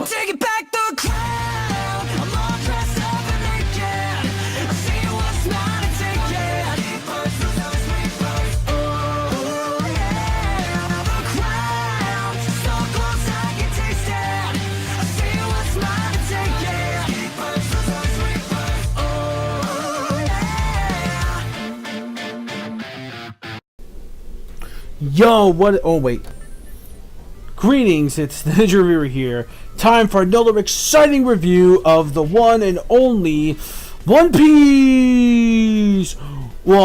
I'm taking back the crown. I'm all dressed up and naked. I see what's mine and take it. Oh yeah, the crown. So close I can taste it. I see what's mine and take it. Oh yeah. Yo, what? Oh, wait. Greetings, it's the Ninja Reviewer here. Time for another exciting review of the one and only One Piece! Wow!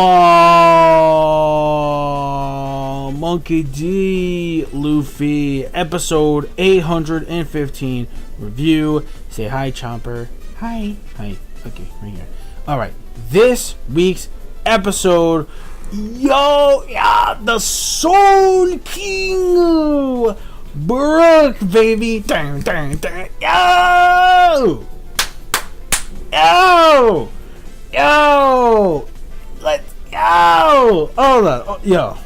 Monkey D. Luffy, episode 815 review. Say hi, Chomper. Hi. Hi. Okay, right here. Alright, this week's episode. Yo, yeah, the Soul King, BROOK, baby. Dun, dun, dun. Yo, let's yo. Hold on, oh, yo.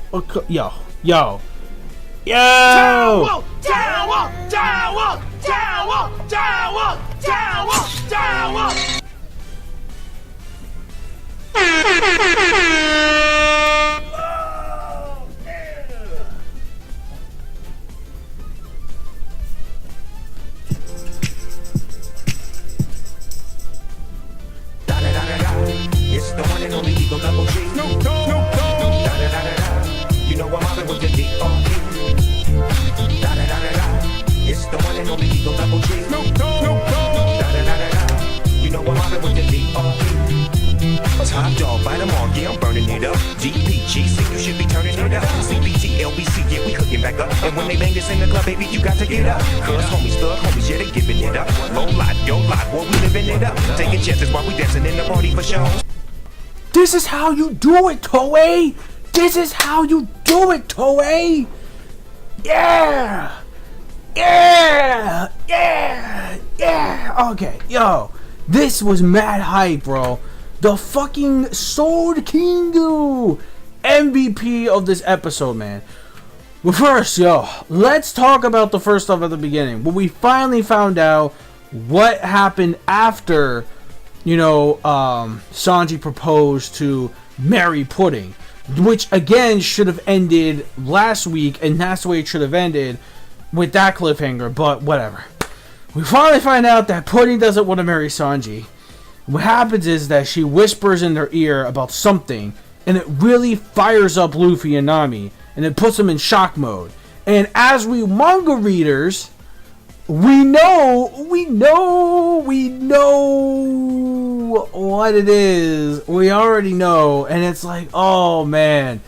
It's the one and only Eagle Double G. No, no, no. You know I'm mobbing with the D.R.E. It's the one and only Eagle Double G. No, no, no. You know I'm mobbing with the D.R.E. Top dog, bite them all, yeah, I'm burning it up. DPGC, you should be turning it up. CBT, LBC, yeah, we hooking back up. And when they bang this in the club, baby, you got to get up. Cause homies, thug homies, yeah, they giving it up. Low lot, yo lot, boy, we living it up. Taking chances while we dancing in the party for show. This is how you do it, Toei! This is how you do it, Toei! Yeah! Okay, yo, this was mad hype, bro. The fucking Soul King MVP of this episode, man. But first, yo, let's talk about the first stuff at the beginning. When we finally found out what happened after, you know, Sanji proposed to marry Pudding, which again should have ended last week, and that's the way it should have ended with that cliffhanger, but whatever. We finally find out that Pudding doesn't want to marry Sanji. What happens is that she whispers in their ear about something, and it really fires up Luffy and Nami, and it puts them in shock mode. And as we manga readers, we know what it is. We already know, and it's like, oh man.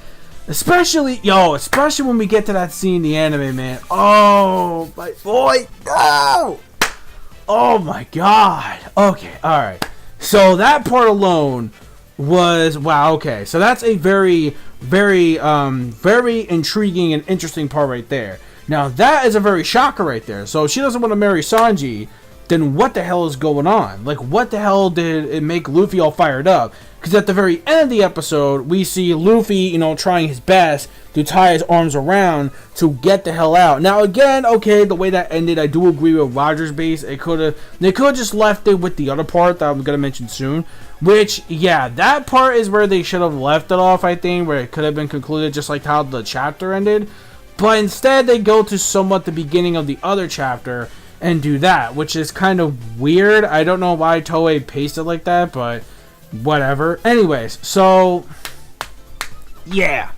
Especially when we get to that scene in the anime, man. Oh my boy, no! Oh my god. Okay, alright. So that part alone was wow. Okay, so that's a very intriguing and interesting part right there. Now that is a very shocker right there. So if she doesn't want to marry Sanji, then what the hell is going on? Like, what the hell did it make Luffy all fired up? Because at the very end of the episode, we see Luffy, you know, trying his best to tie his arms around to get the hell out. Now, again, okay, the way that ended, I do agree with Roger's base. They could have just left it with the other part that I'm going to mention soon. Which, yeah, that part is where they should have left it off, I think, where it could have been concluded just like how the chapter ended. But instead, they go to somewhat the beginning of the other chapter and do that, which is kind of weird. I don't know why Toei paced it like that, but whatever. Anyways, so yeah,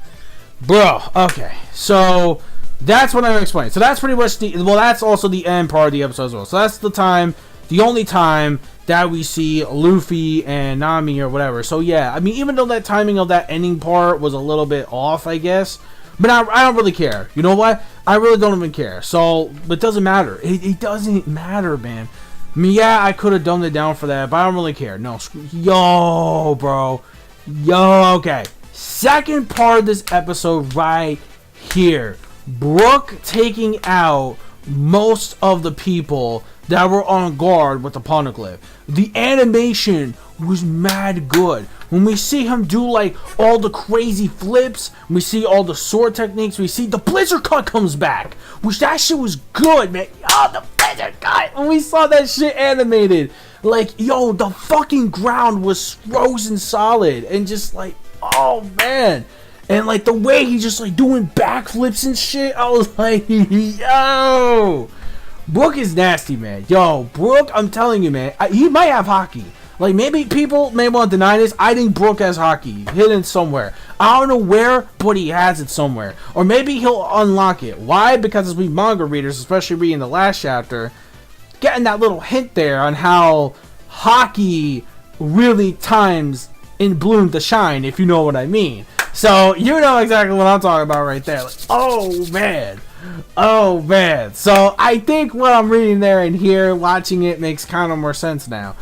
bro. Okay, so that's what I'm explaining. So that's pretty much that's also the end part of the episode as well. So that's the only time that we see Luffy and Nami or whatever. So yeah, I mean, even though that timing of that ending part was a little bit off, I guess. But I don't really care. You know what? I really don't even care. So, it doesn't matter. It doesn't matter, man. I mean, yeah, I could have dumbed it down for that, but I don't really care. No, yo, bro. Yo, okay. Second part of this episode right here. BROOK taking out most of the people that were on guard with the poneglyph. The animation was mad good. When we see him do like all the crazy flips, we see all the sword techniques, we see the blizzard cut comes back, which that shit was good, man. Oh, the blizzard cut when we saw that shit animated, like, yo, the fucking ground was frozen solid, and just like, oh man, and like the way he just like doing backflips and shit, I was like, yo, Brook is nasty, man. Yo, Brook, I'm telling you, man, he might have hockey. Like, maybe people may want to deny this. I think Brook has hockey hidden somewhere. I don't know where, but he has it somewhere. Or maybe he'll unlock it. Why? Because as we manga readers, especially reading the last chapter, getting that little hint there on how hockey really times in bloom to shine, if you know what I mean. So, you know exactly what I'm talking about right there. Like, oh, man. Oh, man. So, I think what I'm reading there and here, watching it, makes kind of more sense now.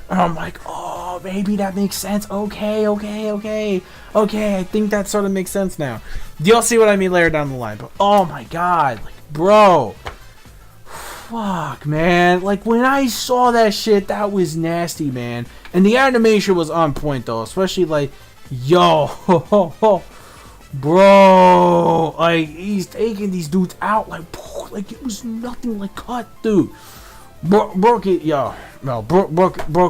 And I'm like, oh, maybe that makes sense. Okay. I think that sort of makes sense now. You'll see what I mean later down the line. But, oh, my God. Like, bro. Fuck, man. Like, when I saw that shit, that was nasty, man. And the animation was on point, though. Especially, like, yo. Bro. Like, he's taking these dudes out. Like it was nothing. Like, cut, dude. Brook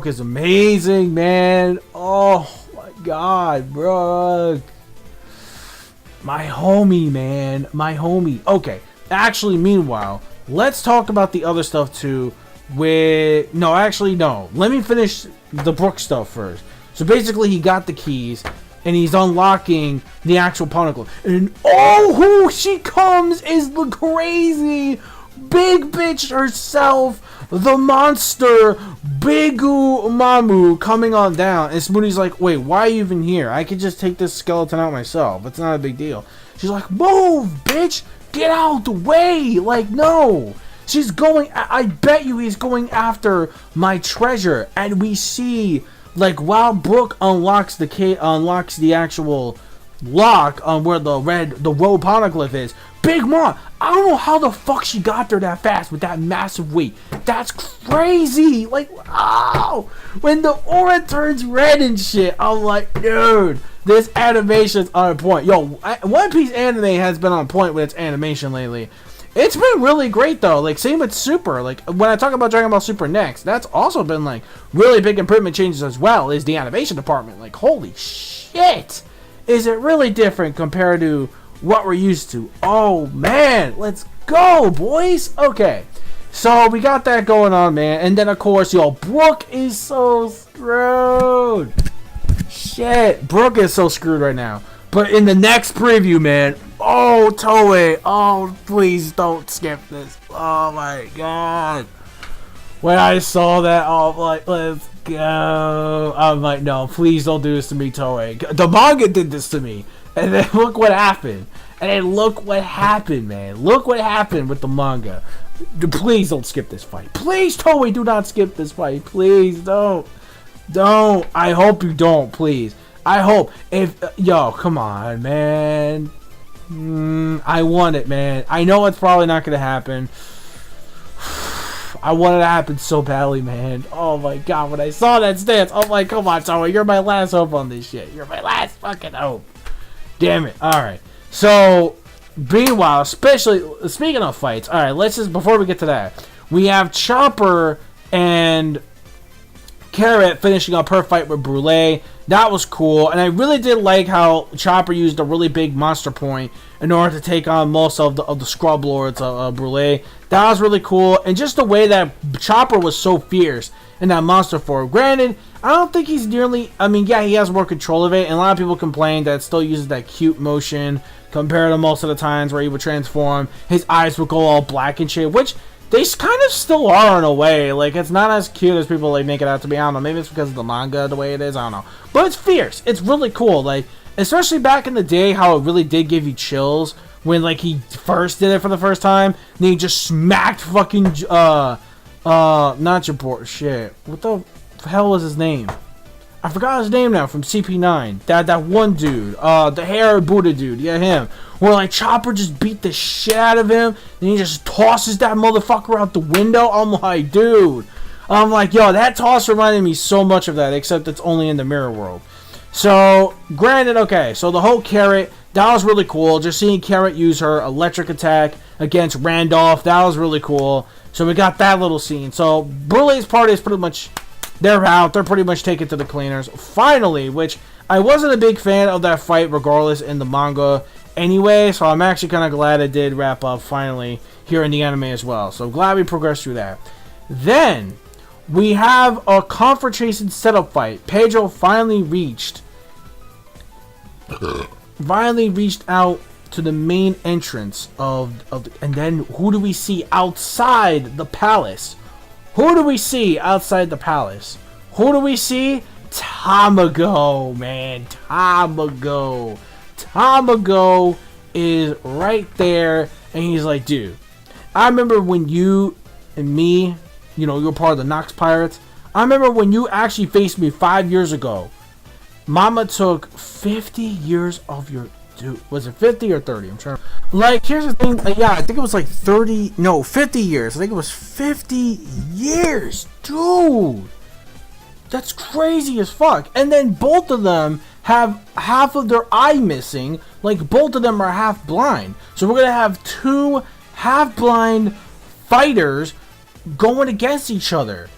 is amazing, man. Oh my God, Brook. My homie, man. My homie. Okay. Actually, meanwhile, let's talk about the other stuff too. No. Let me finish the Brook stuff first. So basically, he got the keys and he's unlocking the actual Ponicle. And oh, who she comes is the crazy big bitch herself, the monster, Bigu Mamu, coming on down. And Smoothie's like, wait, why are you even here? I could just take this skeleton out myself. It's not a big deal. She's like, move, bitch! Get out the way! Like, no! She's going, I bet you he's going after my treasure. And we see, like, while Brook unlocks the actual lock on where the roe poneglyph is, Big Mom, I don't know how the fuck she got there that fast with that massive weight. That's crazy. Like, oh, when the aura turns red and shit, I'm like, dude, this animation's on point. Yo, One Piece anime has been on point with its animation lately. It's been really great though. Like, same with Super. Like, when I talk about Dragon Ball Super next, that's also been like really big improvement changes as well. Is the animation department. Like, holy shit, is it really different compared to what we're used to? Oh man, let's go, boys. Okay, so we got that going on, man. And then of course, yo, Brook is so screwed. Shit, Brook is so screwed right now. But in the next preview, man, oh, Toei, oh, please don't skip this. Oh my God, when I saw that, oh, I'm like, let's go. I'm like, no, please don't do this to me, Toei. The manga did this to me. And then look what happened. And then look what happened, man. Look what happened with the manga. Please don't skip this fight. Please, Toei, do not skip this fight. Please, don't. Don't. I hope you don't, please. I hope. Yo, come on, man. I want it, man. I know it's probably not going to happen. I want it to happen so badly, man. Oh my God, when I saw that stance, I'm like, come on, Toei, you're my last hope on this shit. You're my last fucking hope. Damn it. Alright. So, meanwhile, especially, speaking of fights, alright, let's just, before we get to that, we have Chopper and Carrot finishing up her fight with Brûlé. That was cool, and I really did like how Chopper used a really big monster point in order to take on most of the scrub lords of Brûlé. That was really cool, and just the way that Chopper was so fierce in that monster form. Granted, I don't think he's nearly, I mean, yeah, he has more control of it, and a lot of people complain that it still uses that cute motion compared to most of the times where he would transform. His eyes would go all black and shit, which they kind of still are in a way. Like, it's not as cute as people like make it out to be. I don't know, maybe it's because of the manga, the way it is, I don't know. But it's fierce. It's really cool. Like, especially back in the day, how it really did give you chills when, like, he first did it for the first time. Then he just smacked fucking, not Jabor, shit. What the hell was his name? I forgot his name now, from CP9. That one dude, the hair Buddha dude, yeah, him. Where, like, Chopper just beat the shit out of him, and he just tosses that motherfucker out the window. I'm like, dude. I'm like, yo, that toss reminded me so much of that, except it's only in the mirror world. So, granted, okay, so the whole Carrot, that was really cool. Just seeing Carrot use her electric attack against Randolph, that was really cool. So we got that little scene. So Brulee's party is pretty much, they're out. They're pretty much taken to the cleaners. Finally, which I wasn't a big fan of that fight regardless in the manga anyway. So I'm actually kind of glad it did wrap up finally here in the anime as well. So glad we progressed through that. Then we have a confrontation setup fight. Pedro finally reached out to the main entrance of and then who do we see outside the palace? Who do we see outside the palace? Who do we see? Tamago, man. Tamago. Tamago is right there, and he's like, dude, I remember when you and me, you know, you were part of the NUTZ Pirates. I remember when you actually faced me 5 years ago. Mama took 50 years of your... Dude, was it 50 or 30? I'm trying to... Like, here's the thing. Yeah, I think it was like 30... No, 50 years. I think it was 50 years. Dude. That's crazy as fuck. And then both of them have half of their eye missing. Like, both of them are half blind. So we're going to have two half blind fighters going against each other.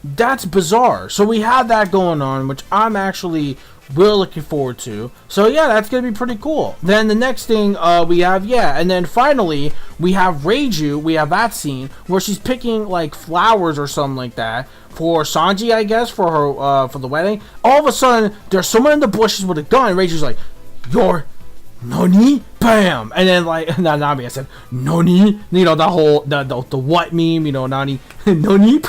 That's bizarre. So we have that going on, which I'm actually really looking forward to. So yeah, that's gonna be pretty cool. Then the next thing we have, and then finally we have REIJU. We have that scene where she's picking like flowers or something like that for Sanji, I guess, for her for the wedding. All of a sudden there's someone in the bushes with a gun. REIJU's like, "You're Noni?" Bam! And then like, not Nami, I said Noni. You know, the whole the what meme, you know, Nani Noni.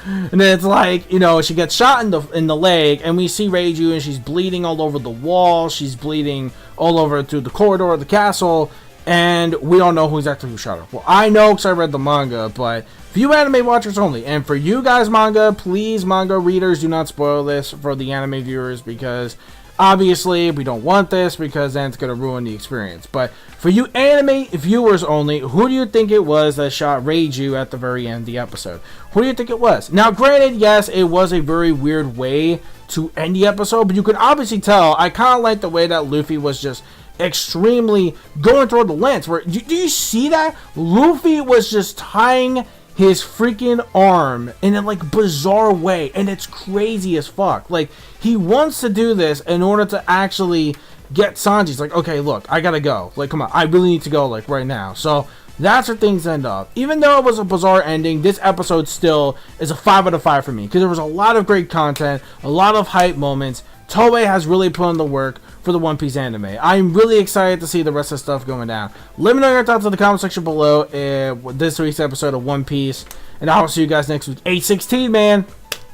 And then it's like, you know, she gets shot in the leg, and we see REIJU, and she's bleeding all over the wall. She's bleeding all over through the corridor of the castle, and we don't know who exactly who shot her. Well, I know because I read the manga, but for you anime watchers only, and for you guys manga, please, manga readers, do not spoil this for the anime viewers, because obviously we don't want this, because then it's going to ruin the experience. But for you anime viewers only, who do you think it was that shot REIJU at the very end of the episode? Who do you think it was? Now, granted, yes, it was a very weird way to end the episode, but you could obviously tell, I kind of like the way that Luffy was just extremely going through the lens. Where, do you see that? Luffy was just tying his freaking arm in a like bizarre way, and it's crazy as fuck. Like, he wants to do this in order to actually get Sanji. He's like, okay, look, I gotta go. Like, come on, I really need to go, like, right now. So that's where things end up. Even though it was a bizarre ending, this episode still is a 5 out of 5 for me, because there was a lot of great content, a lot of hype moments. Toei has really put in the work for the One Piece anime. I'm really excited to see the rest of the stuff going down. Let me know your thoughts in the comment section below this week's episode of One Piece, and I will see you guys next week. 8/16, man.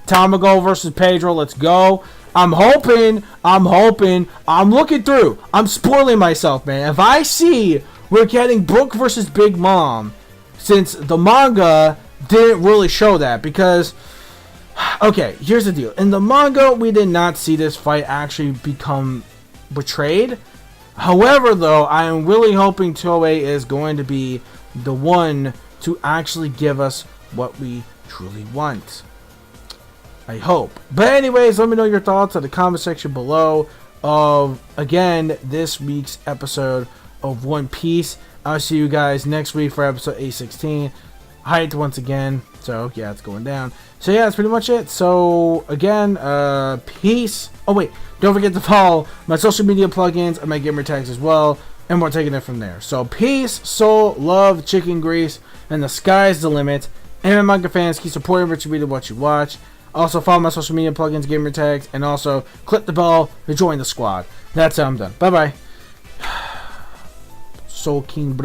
Tamago versus Pedro. Let's go. I'm hoping, I'm looking through. I'm spoiling myself, man. If I see we're getting BROOK versus Big Mom, since the manga didn't really show that, because, okay, here's the deal. In the manga, we did not see this fight actually become betrayed. However, though, I am really hoping Toei is going to be the one to actually give us what we truly want. I hope. But anyways, let me know your thoughts in the comment section below of, again, this week's episode of One Piece. I'll see you guys next week for episode 8/16. Hyped once again. So, yeah, it's going down. So, yeah, that's pretty much it. So, again, peace. Oh, wait. Don't forget to follow my social media plugins and my gamer tags as well. And we're taking it from there. So, peace, soul, love, chicken grease, and the sky's the limit. Anime manga fans, keep supporting what you read and what you watch. Also, follow my social media plugins, gamer tags, and also click the bell to join the squad. That's how I'm done. Bye-bye. Soul King, bro.